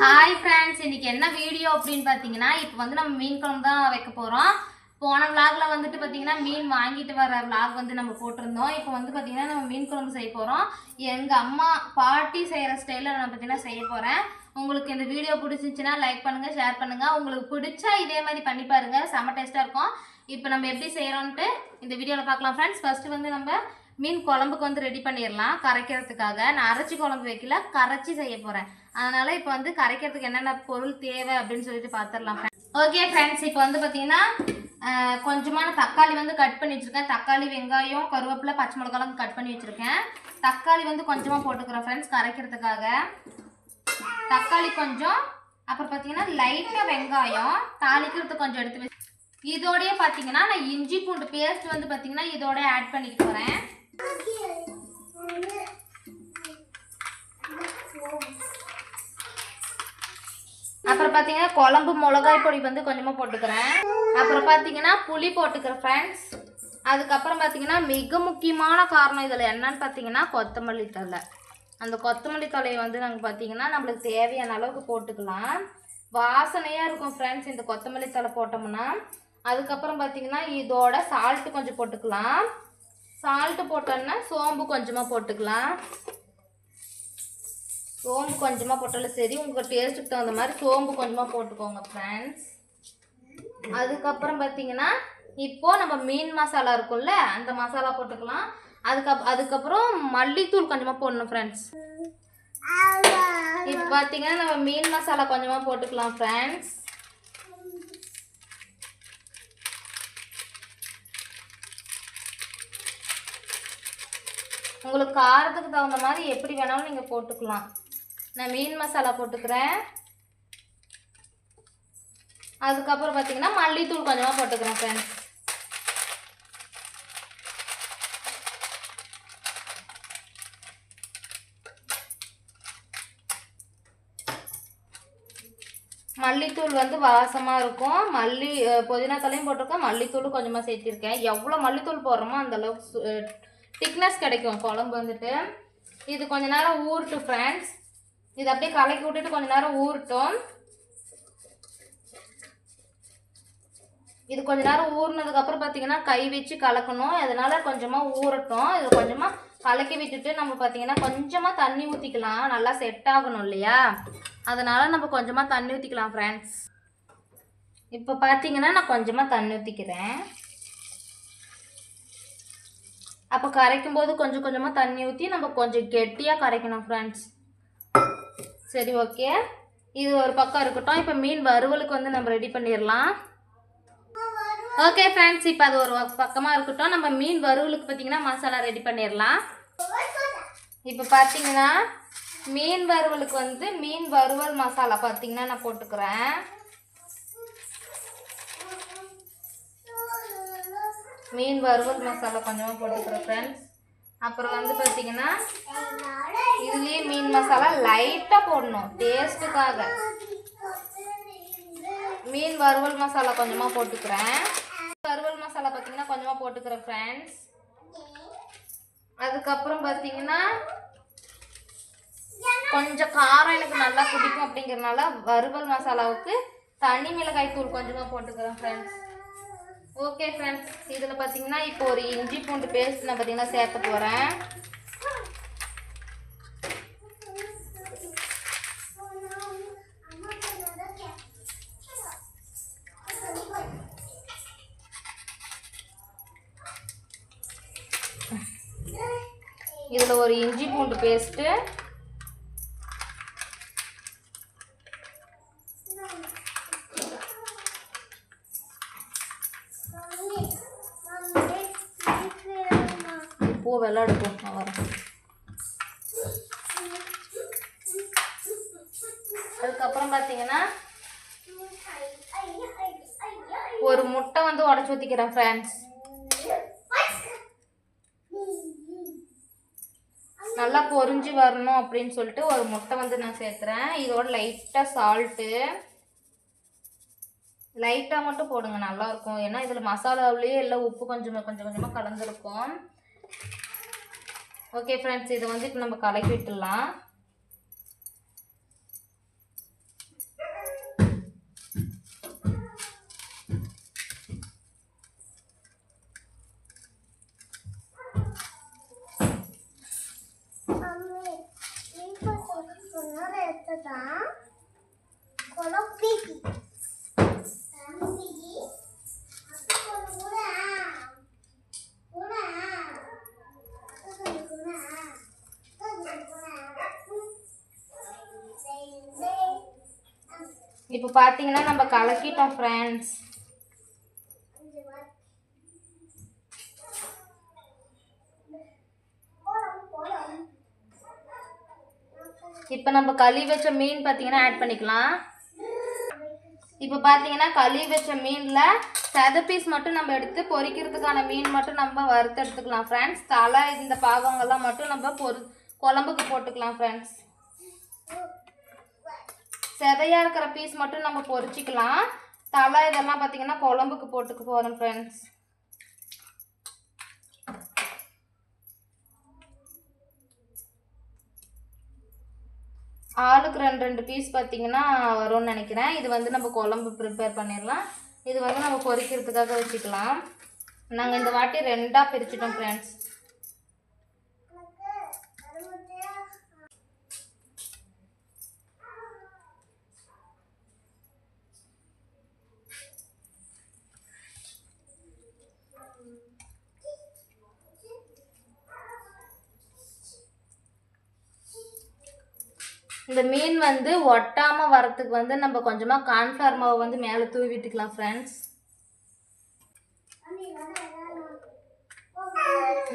Hi friends, இன்னைக்கு என்ன video அப்படின்னு பார்த்தீங்கன்னா, இப்போ வந்து நம்ம மீன் குழம்பு தான் வைக்க போகிறோம். போன விளாக்ல வந்துட்டு பார்த்தீங்கன்னா மீன் வாங்கிட்டு வர விளாக் வந்து நம்ம போட்டிருந்தோம். இப்போ வந்து பார்த்தீங்கன்னா நம்ம மீன் குழம்பு செய்ய போகிறோம். எங்கள் அம்மா பாட்டி செய்கிற ஸ்டைலில் நான் பார்த்தீங்கன்னா செய்ய போகிறேன். உங்களுக்கு இந்த வீடியோ பிடிச்சிருந்துச்சுன்னா லைக் பண்ணுங்கள், ஷேர் பண்ணுங்கள். உங்களுக்கு பிடிச்சா இதே மாதிரி பண்ணி பாருங்கள், செம்ம டேஸ்ட்டாக இருக்கும். இப்போ நம்ம எப்படி செய்கிறோன்ட்டு இந்த வீடியோவில் பார்க்கலாம் ஃப்ரெண்ட்ஸ். ஃபஸ்ட்டு வந்து நம்ம மீன் குழம்புக்கு வந்து ரெடி பண்ணிடலாம். கரைக்கிறதுக்காக நான் அரைச்சி குழம்பு வைக்கல, கரைச்சி செய்ய போகிறேன். அதனால் இப்போ வந்து கரைக்கிறதுக்கு என்னென்ன பொருள் தேவை அப்படின்னு சொல்லிட்டு பார்த்துடலாம் ஃப்ரெண்ட்ஸ். ஓகே ஃப்ரெண்ட்ஸ், இப்போ வந்து பார்த்தீங்கன்னா கொஞ்சமான தக்காளி வந்து கட் பண்ணி வச்சுருக்கேன். தக்காளி, வெங்காயம், கருவேப்பிலை, பச்சை மிளகாலாம் கட் பண்ணி வச்சுருக்கேன். தக்காளி வந்து கொஞ்சமாக போட்டுக்கிறேன் ஃப்ரெண்ட்ஸ் கரைக்கிறதுக்காக. தக்காளி கொஞ்சம், அப்புறம் பார்த்தீங்கன்னா லைட்டாக வெங்காயம், தாளிக்கிறதுக்கு கொஞ்சம் எடுத்து வச்சு இதோடய பார்த்தீங்கன்னா நான் இஞ்சி பூண்டு பேஸ்ட் வந்து பார்த்தீங்கன்னா இதோட ஆட் பண்ணிட்டு போகிறேன். அப்புறம் பார்த்தீங்கன்னா குழம்பு மிளகாய் பொடி வந்து கொஞ்சமாக போட்டுக்கிறேன். அப்புறம் பார்த்தீங்கன்னா புளி போட்டுக்கிறேன் ஃப்ரெண்ட்ஸ். அதுக்கப்புறம் பார்த்தீங்கன்னா மிக முக்கியமான காரணம் இதில் என்னன்னு பார்த்தீங்கன்னா கொத்தமல்லி தழை. அந்த கொத்தமல்லி தழையை வந்து நாங்கள் பார்த்தீங்கன்னா நம்மளுக்கு தேவையான அளவுக்கு போட்டுக்கலாம். வாசனையாக இருக்கும் ஃப்ரெண்ட்ஸ் இந்த கொத்தமல்லி தழை போட்டோம்னா. அதுக்கப்புறம் பார்த்தீங்கன்னா இதோட சால்ட்டு கொஞ்சம் போட்டுக்கலாம். சால்ட்டு போட்டோன்னா சோம்பு கொஞ்சமாக போட்டுக்கலாம். சோம்பு கொஞ்சமாக போட்டாலும் சரி, உங்கள் டேஸ்ட்டுக்கு தகுந்த மாதிரி சோம்பு கொஞ்சமாக போட்டுக்கோங்க ஃப்ரெண்ட்ஸ். அதுக்கப்புறம் பார்த்தீங்கன்னா இப்போது நம்ம மீன் மசாலா இருக்கும்ல, அந்த மசாலா போட்டுக்கலாம். அதுக்கப்புறம் மல்லித்தூள் கொஞ்சமாக போடணும் ஃப்ரெண்ட்ஸ். இப்போ பார்த்தீங்கன்னா நம்ம மீன் மசாலா கொஞ்சமாக போட்டுக்கலாம் ஃப்ரெண்ட்ஸ். உங்களுக்கு காரத்துக்கு தகுந்த மாதிரி எப்படி வேணாலும் நீங்கள் போட்டுக்கலாம். நான் மீன் மசாலா போட்டுக்கிறேன். அதுக்கப்புறம் பார்த்தீங்கன்னா மல்லித்தூள் கொஞ்சமாக போட்டுக்கிறேன் ஃப்ரெண்ட்ஸ். மல்லித்தூள் வந்து வாசமாக இருக்கும். புதினா தலையும் போட்டிருக்கேன், மல்லித்தூளும் கொஞ்சமாக சேர்த்திருக்கேன். எவ்வளோ மல்லித்தூள் போடுறோமோ அந்தளவுக்கு திக்னஸ் கிடைக்கும் குழம்பு வந்துட்டு. இது கொஞ்ச நேரம் ஊறட்டும் ஃப்ரெண்ட்ஸ். இது அப்படியே கலக்கி விட்டுட்டு கொஞ்ச நேரம் ஊறட்டும். இது கொஞ்ச நேரம் ஊறினதுக்கப்புறம் பார்த்தீங்கன்னா கை வச்சு கலக்கணும். அதனால கொஞ்சமாக ஊறட்டும். இது கொஞ்சமாக கலக்கி விட்டுட்டு நம்ம பார்த்தீங்கன்னா கொஞ்சமாக தண்ணி ஊற்றிக்கலாம். நல்லா செட் ஆகணும் இல்லையா, அதனால் நம்ம கொஞ்சமாக தண்ணி ஊற்றிக்கலாம் ஃப்ரெண்ட்ஸ். இப்போ பார்த்தீங்கன்னா நான் கொஞ்சமாக தண்ணி ஊற்றிக்கிறேன். அப்போ கரைக்கும் போது கொஞ்சம் கொஞ்சமாக தண்ணி ஊற்றி நம்ம கொஞ்சம் கெட்டியாக கரைக்கணும் ஃப்ரெண்ட்ஸ். சரி, ஓகே, இது ஒரு பக்கம் இருக்கட்டும். இப்போ மீன் வறுவலுக்கு வந்து நம்ம ரெடி பண்ணிடலாம். ஓகே ஃப்ரெண்ட்ஸ், இப்போ அது ஒரு பக்கமாக இருக்கட்டும். நம்ம மீன் வறுவலுக்கு பார்த்தீங்கன்னா மசாலா ரெடி பண்ணிடலாம். இப்போ பார்த்தீங்கன்னா மீன் வறுவலுக்கு வந்து மீன் வறுவல் மசாலா பார்த்தீங்கன்னா நான் போட்டுக்கிறேன். மீன் வறுவல் மசாலா கொஞ்சமாக போட்டுக்கிறேன் ஃப்ரெண்ட்ஸ். அப்புறம் வந்து பார்த்தீங்கன்னா இதுலேயே மீன் மசாலா லைட்டாக போடணும் டேஸ்ட்டுக்காக. மீன் வறுவல் மசாலா கொஞ்சமாக போட்டுக்கிறேன். வறுவல் மசாலா பார்த்தீங்கன்னா கொஞ்சமாக போட்டுக்கிறேன் ஃப்ரெண்ட்ஸ். அதுக்கப்புறம் பார்த்தீங்கன்னா கொஞ்சம் காரம் எனக்கு நல்லா பிடிக்கும் அப்படிங்கிறதுனால வறுவல் மசாலாவுக்கு தனி மிளகாய் தூள் கொஞ்சமாக போட்டுக்கிறேன் ஃப்ரெண்ட்ஸ். ஓகே ஃப்ரெண்ட்ஸ், இதில் பார்த்தீங்கன்னா இப்போ ஒரு இஞ்சி பூண்டு பேஸ்ட் நான் பார்த்தீங்கன்னா சேர்க்க போகிறேன். இதில் ஒரு இஞ்சி பூண்டு பேஸ்ட்டு, இப்போ விளையாடுப்போம் வரும். அதுக்கப்புறம் பார்த்தீங்கன்னா ஒரு முட்டை வந்து உடச்சி ஊற்றிக்கிறேன் ஃப்ரெண்ட்ஸ். நல்லா பொரிஞ்சு வரணும் அப்படின்னு சொல்லிட்டு ஒரு முட்டை வந்து நான் சேர்த்துறேன். இதோட லைட்டாக சால்ட்டு லைட்டாக மட்டும் போடுங்க, நல்லாயிருக்கும். ஏன்னா இதில் மசாலாவிலேயே எல்லாம் உப்பு கொஞ்சம் கொஞ்சமாக கலந்துருக்கும். ஓகே ஃப்ரெண்ட்ஸ், இதை வந்து இப்போ நம்ம கலக்கி விட்டுடலாம். இப்போ பார்த்தீங்கன்னா நம்ம கலக்கிட்டோம் ஃப்ரெண்ட்ஸ். இப்போ நம்ம கழுவி வச்ச மீன் பார்த்தீங்கன்னா ஆட் பண்ணிக்கலாம். இப்போ பார்த்தீங்கன்னா கழுவி வச்ச மீனில் சத பீஸ் மட்டும் நம்ம எடுத்து பொரிக்கிறதுக்கான மீன் மட்டும் நம்ம வறுத்து எடுத்துக்கலாம் ஃப்ரெண்ட்ஸ். தலை இந்த பாகங்கள்லாம் மட்டும் நம்ம குழம்புக்கு போட்டுக்கலாம் ஃப்ரெண்ட்ஸ். செதையாக இருக்கிற பீஸ் மட்டும் நம்ம பொரிச்சிக்கலாம். தலை இதெல்லாம் பார்த்தீங்கன்னா குழம்புக்கு போட்டுக்க போகிறோம் ஃப்ரெண்ட்ஸ். ஆளுக்கு 2 பீஸ் பார்த்தீங்கன்னா வரும்னு நினைக்கிறேன். இது வந்து நம்ம குழம்பு ப்ரிப்பேர் பண்ணிடலாம். இது வந்து நம்ம பொரிக்கிறதுக்காக வச்சுக்கலாம். நாங்கள் இந்த வாட்டி 2ஆக பிரிச்சுட்டோம் ஃப்ரெண்ட்ஸ். இந்த மீன் வந்து ஒட்டாமல் வரத்துக்கு வந்து நம்ம கொஞ்சமாக கார்ன்ஃப்ளவர் மாவு வந்து மேலே தூவி விட்டுக்கலாம் ஃப்ரெண்ட்ஸ்.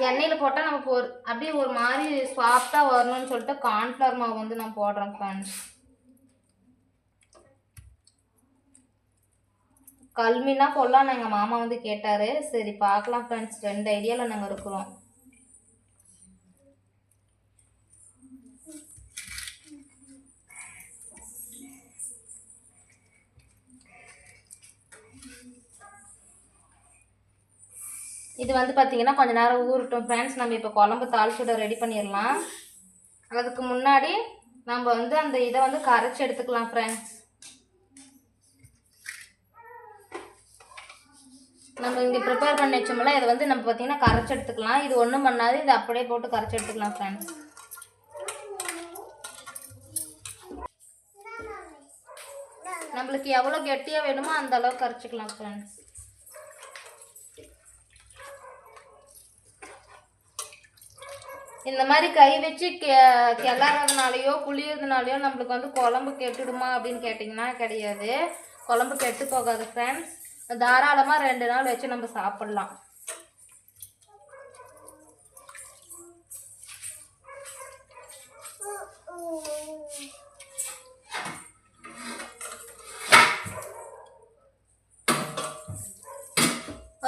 எண்ணெயில் போட்டால் நம்ம அப்படியே ஒரு மாதிரி சாஃப்டாக வரணும்னு சொல்லிட்டு கார்ன்ஃப்ளவர் மாவு வந்து நான் போடுறேன் ஃப்ரெண்ட்ஸ். கல்மினா போடலாம் எங்கள் மாமா வந்து கேட்டார். சரி பார்க்கலாம் ஃப்ரெண்ட்ஸ், 2 ஐடியாவில் நாங்கள் இருக்கிறோம். இது வந்து பார்த்தீங்கன்னா கொஞ்ச நேரம் ஊறட்டும் ஃப்ரெண்ட்ஸ். நம்ம இப்போ குழம்பு தாளிச்சுட ரெடி பண்ணிடலாம். அதுக்கு முன்னாடி நம்ம வந்து அந்த இதை வந்து கரைச்சி எடுத்துக்கலாம் ஃப்ரெண்ட்ஸ். நம்ம இங்கே ப்ரிப்பேர் பண்ணி வச்சோம்ல, இதை வந்து நம்ம பார்த்தீங்கன்னா கரைச்சி எடுத்துக்கலாம். இது ஒன்றும் பண்ணாது, இதை அப்படியே போட்டு கரைச்சி எடுத்துக்கலாம் ஃப்ரெண்ட்ஸ். நம்மளுக்கு எவ்வளோ கெட்டியாக வேணுமோ அந்த அளவுக்கு கரைச்சிக்கலாம் ஃப்ரெண்ட்ஸ். இந்த மாதிரி கை வச்சு கிளறதுனாலையோ புளியறதுனாலையோ நம்மளுக்கு வந்து குழம்பு கெட்டுடுமா அப்படின்னு கேட்டிங்கன்னா கிடையாது. குழம்பு கெட்டு போகாது ஃப்ரெண்ட்ஸ். தாராளமாக 2 நாள் வச்சு நம்ம சாப்பிட்லாம்.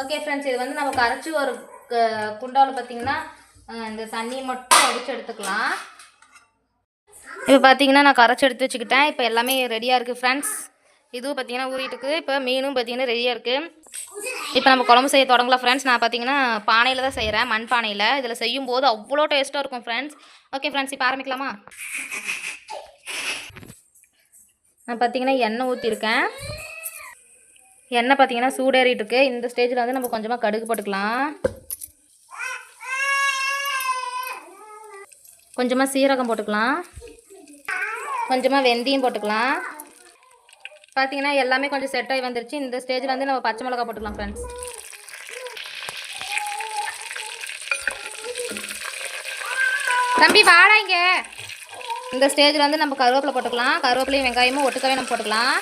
ஓகே ஃப்ரெண்ட்ஸ், இது வந்து நம்ம கரைச்சி ஒரு குண்டாவில் பார்த்தீங்கன்னா இந்த தண்ணியை மட்டும் அடித்து எடுத்துக்கலாம். இப்போ பார்த்தீங்கன்னா நான் கரைச்சி எடுத்து வச்சுக்கிட்டேன். இப்போ எல்லாமே ரெடியாக இருக்குது ஃப்ரெண்ட்ஸ். இதுவும் பார்த்தீங்கன்னா ஊறிட்டு இருக்குது. இப்போ மீனும் பார்த்தீங்கன்னா ரெடியாக இருக்குது. இப்போ நம்ம குழம்பு செய்ய தொடங்கலாம் ஃப்ரெண்ட்ஸ். நான் பார்த்தீங்கன்னா பானையில் தான் செய்கிறேன், மண் பானையில். இதில் செய்யும்போது அவ்வளோ டேஸ்ட்டாக இருக்கும் ஃப்ரெண்ட்ஸ். ஓகே ஃப்ரெண்ட்ஸ், இப்போ ஆரம்பிக்கலாமா? நான் பார்த்தீங்கன்னா எண்ணெய் ஊற்றிருக்கேன். எண்ணெய் பார்த்தீங்கன்னா சூடேறிட்டு இருக்கு. இந்த ஸ்டேஜில் வந்து நம்ம கொஞ்சமாக கடுகு போட்டுக்கலாம், கொஞ்சமாக சீரகம் போட்டுக்கலாம், கொஞ்சமாக வெந்தயம் போட்டுக்கலாம். பார்த்தீங்கன்னா எல்லாமே கொஞ்சம் செட் ஆகி வந்துருச்சு. இந்த ஸ்டேஜில் வந்து நம்ம பச்சை மிளகா போட்டுக்கலாம் ஃப்ரெண்ட்ஸ். தம்பி வாடா இங்கே. இந்த ஸ்டேஜில் வந்து நம்ம கருவேப்பிலை போட்டுக்கலாம். கருவேப்பிலையும் வெங்காயமும் ஒட்டுக்கவே நம்ம போட்டுக்கலாம்.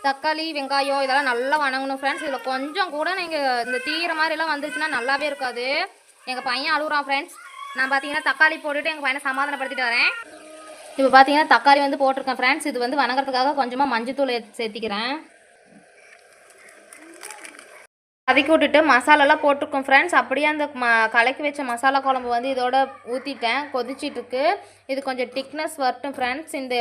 தக்காளி வெங்காயம் இதெல்லாம் நல்லா வணங்கணும் ஃப்ரெண்ட்ஸ். இதில் கொஞ்சம் கூட நீங்கள் இந்த தீர மாதிரிலாம் வந்துருச்சுன்னா நல்லாவே இருக்காது. எங்கள் பையன் அழுகுறான் ஃப்ரெண்ட்ஸ். நான் பார்த்தீங்கன்னா தக்காளி போட்டுட்டு எங்கள் பையனை சமாதானப்படுத்திட்டு வரேன். இப்போ பார்த்தீங்கன்னா தக்காளி வந்து போட்டிருக்கேன் ஃப்ரெண்ட்ஸ். இது வந்து வணங்குறதுக்காக கொஞ்சமாக மஞ்சத்தூள் சேர்த்திக்கிறேன். வதக்கி விட்டுட்டு மசாலாலாம் போட்டிருக்கோம் ஃப்ரெண்ட்ஸ். அப்படியே அந்த கலக்கி வச்ச மசாலா குழம்பு வந்து இதோட ஊற்றிட்டேன், கொதிச்சிட்ருக்கு. இது கொஞ்சம் திக்னஸ் வரட்டும் ஃப்ரெண்ட்ஸ். இந்த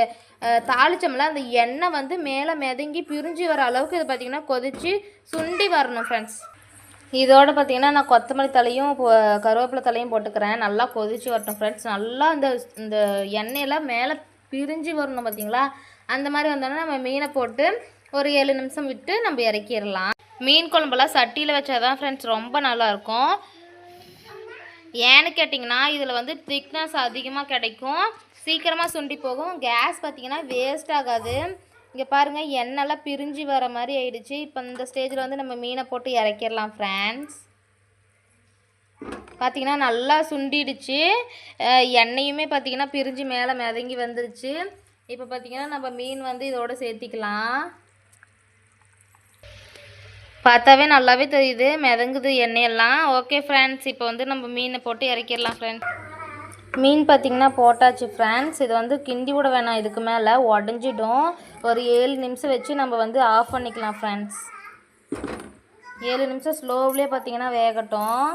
தாளிச்சோம்ல அந்த எண்ணெய் வந்து மேலே மிதங்கி பிரிஞ்சு வர அளவுக்கு இது பார்த்திங்கன்னா கொதித்து சுண்டி வரணும் ஃப்ரெண்ட்ஸ். இதோட பார்த்திங்கன்னா நான் கொத்தமல்லி தலையும் கருவேப்பிலை தலையும் போட்டுக்கிறேன். நல்லா கொதித்து வரட்டும் ஃப்ரெண்ட்ஸ். நல்லா இந்த எண்ணெயெல்லாம் மேலே பிரிஞ்சு வரணும் பார்த்திங்களா. அந்த மாதிரி வந்தோன்னா நம்ம மீனை போட்டு ஒரு 7 நிமிஷம் விட்டு நம்ம இறக்கிடலாம். மீன் குழம்புலாம் சட்டியில் வச்சா தான் ஃப்ரெண்ட்ஸ் ரொம்ப நல்லாயிருக்கும். ஏன்னு கேட்டிங்கன்னா இதில் வந்து திக்னஸ் அதிகமாக கிடைக்கும், சீக்கிரமாக சுண்டி போகும், கேஸ் பார்த்திங்கன்னா வேஸ்ட் ஆகாது. இங்கே பாருங்கள் எண்ணெய்லாம் பிரிஞ்சு வர மாதிரி ஆயிடுச்சு. இப்போ இந்த ஸ்டேஜில் வந்து நம்ம மீனை போட்டு இறக்கிடலாம் ஃப்ரெண்ட்ஸ். பார்த்திங்கன்னா நல்லா சுண்டிடுச்சு, எண்ணெயுமே பார்த்திங்கன்னா பிரிஞ்சு மேலே மிதங்கி வந்துருச்சு. இப்போ பார்த்திங்கன்னா நம்ம மீன் வந்து இதோட சேர்த்திக்கலாம். பார்த்தாவே நல்லாவே தெரியுது மிதங்குது எண்ணெயெல்லாம். ஓகே ஃப்ரெண்ட்ஸ், இப்போ வந்து நம்ம மீனை போட்டு இறக்கிடலாம் ஃப்ரெண்ட்ஸ். மீன் பார்த்திங்கன்னா போட்டாச்சு ஃப்ரெண்ட்ஸ். இது வந்து கிண்டி விட வேணாம், இதுக்கு மேலே உடஞ்சிடும். ஒரு 7 நிமிஷம் வச்சு நம்ம வந்து ஆஃப் பண்ணிக்கலாம் ஃப்ரெண்ட்ஸ். 7 நிமிஷம் ஸ்லோவிலே பார்த்திங்கன்னா வேகட்டும்.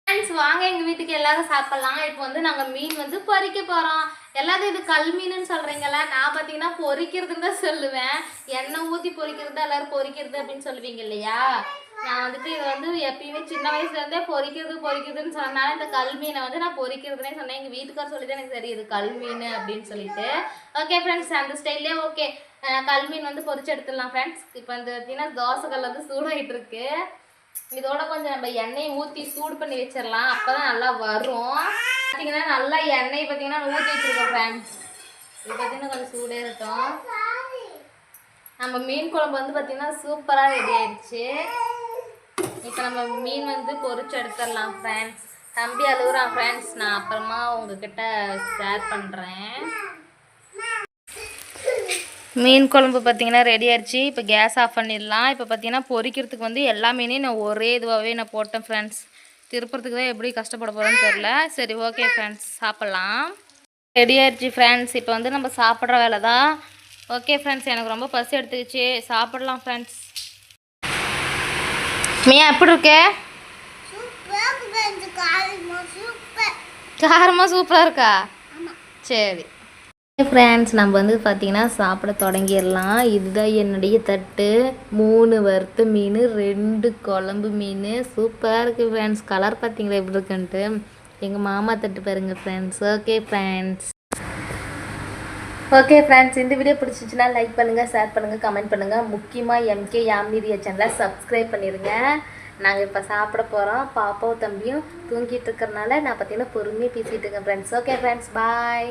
ஃப்ரெண்ட்ஸ் வாங்க எங்கள் வீட்டுக்கு எல்லாரும் சாப்பிட்லாம். இப்போ வந்து நாங்கள் மீன் வந்து பொரிக்க போகிறோம். எல்லாரும் இது கல் மீனுன்னு சொல்கிறீங்களா, நான் பார்த்தீங்கன்னா பொரிக்கிறதுன்னு தான் சொல்லுவேன். எண்ணெய் ஊற்றி பொரிக்கிறது எல்லோரும் பொரிக்கிறது அப்படின்னு சொல்லுவீங்க இல்லையா. நான் வந்துட்டு இது வந்து எப்பயுமே சின்ன வயசுலேருந்தே பொரிக்கிறதுன்னு சொன்னனால இந்த கல் மீனை வந்து நான் பொரிக்கிறதுனே சொன்னேன். எங்கள் வீட்டுக்கார சொல்லிட்டு எனக்கு தெரியுது கல் மீன் அப்படின்னு சொல்லிட்டு. ஓகே ஃப்ரெண்ட்ஸ், அந்த ஸ்டைல்லே ஓகே கல் மீன் வந்து பொரிச்சு எடுத்துடலாம் ஃப்ரெண்ட்ஸ். இப்போ வந்து பார்த்தீங்கன்னா தோசை கல் வந்து சூடாகிட்டு இருக்கு. இதோட கொஞ்சம் நம்ம எண்ணெயை ஊற்றி சூடு பண்ணி வச்சிடலாம், அப்போ தான் நல்லா வரும். பார்த்தீங்கன்னா நல்லா எண்ணெய் பார்த்தீங்கன்னா ஊற்றி வச்சுருக்கோம் ஃப்ரெண்ட்ஸ். இது பார்த்தீங்கன்னா கொஞ்சம் சூடே இருக்கட்டும். நம்ம மீன் குழம்பு வந்து பார்த்தீங்கன்னா சூப்பராக ரெடி ஆயிடுச்சு. இப்போ நம்ம மீன் வந்து பொரிச்சு எடுத்துடலாம் ஃப்ரெண்ட்ஸ். தம்பி அழுகுறான் ஃப்ரெண்ட்ஸ், நான் அப்புறமா உங்ககிட்ட ஷேர் பண்ணுறேன். மீன் குழம்பு பார்த்திங்கன்னா ரெடி ஆயிடுச்சு. இப்போ கேஸ் ஆஃப் பண்ணிடலாம். இப்போ பார்த்திங்கன்னா பொரிக்கிறதுக்கு வந்து எல்லா மீனையும் நான் ஒரே இதுவாகவே நான் போட்டேன் ஃப்ரெண்ட்ஸ். திருப்பறதுக்கு தான் எப்படி கஷ்டப்பட போகிறேன்னு தெரில. சரி ஓகே ஃப்ரெண்ட்ஸ், சாப்பிட்லாம். ரெடி ஆயிடுச்சு ஃப்ரெண்ட்ஸ். இப்போ வந்து நம்ம சாப்பிட்ற வேலை தான். ஓகே ஃப்ரெண்ட்ஸ், எனக்கு ரொம்ப பசி எடுத்துக்கிச்சு, சாப்பிட்லாம் ஃப்ரெண்ட்ஸ். மீன் எப்படி இருக்கு? காரமாக சூப்பராக இருக்கா? சரி ஃப்ரெண்ட்ஸ், நம்ம வந்து பார்த்திங்கன்னா சாப்பிட தொடங்கிடலாம். இதுதான் என்னுடைய தட்டு. 3 வறுத்த மீன், 2 குழம்பு மீன். சூப்பராக இருக்குது ஃப்ரெண்ட்ஸ். கலர் பார்த்திங்களா எப்படி இருக்குன்ட்டு. எங்கள் மாமா தட்டு பாருங்கள் ஃப்ரெண்ட்ஸ். ஓகே ஃப்ரெண்ட்ஸ், இந்த வீடியோ பிடிச்சிச்சுன்னா லைக் பண்ணுங்கள், ஷேர் பண்ணுங்கள், கமெண்ட் பண்ணுங்கள். முக்கியமாக எம்கே யாமிரியா சேனலை சப்ஸ்கிரைப் பண்ணிடுங்க. நாங்கள் இப்போ சாப்பிட போகிறோம். பாப்பாவும் தம்பியும் தூங்கிட்டு இருக்கிறனால நான் பார்த்திங்கன்னா பொறுமையாக பேசிகிட்டு இருக்கேன் ஃப்ரெண்ட்ஸ். ஓகே ஃப்ரெண்ட்ஸ், பாய்.